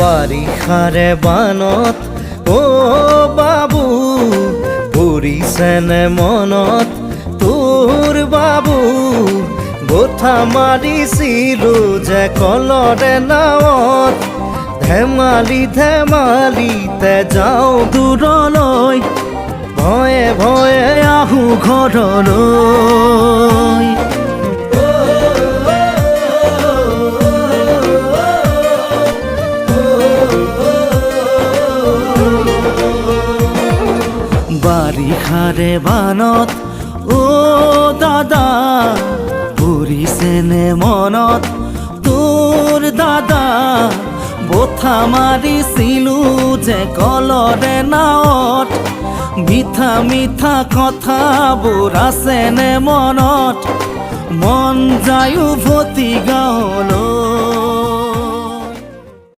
বাৰিষাৰে বানত অ বাবু পৰিছেনে মনত তোৰ বাবু গোঠা মাৰিছিলো যে কলৰে নাৱত ধেমালি ধেমালিতে যাওঁ দূৰলৈ ভয়ে ভয়ে আহোঁ ঘৰলৈ বাৰিষাৰে বানত অ দাদা পৰিছেনে মনত তোৰ দাদা বঠা মাৰিছিলো যে কলৰে নাৱত মিঠা মিঠা কথাবোৰ আছেনে মনত মন যায় উভতি গাঁৱলৈ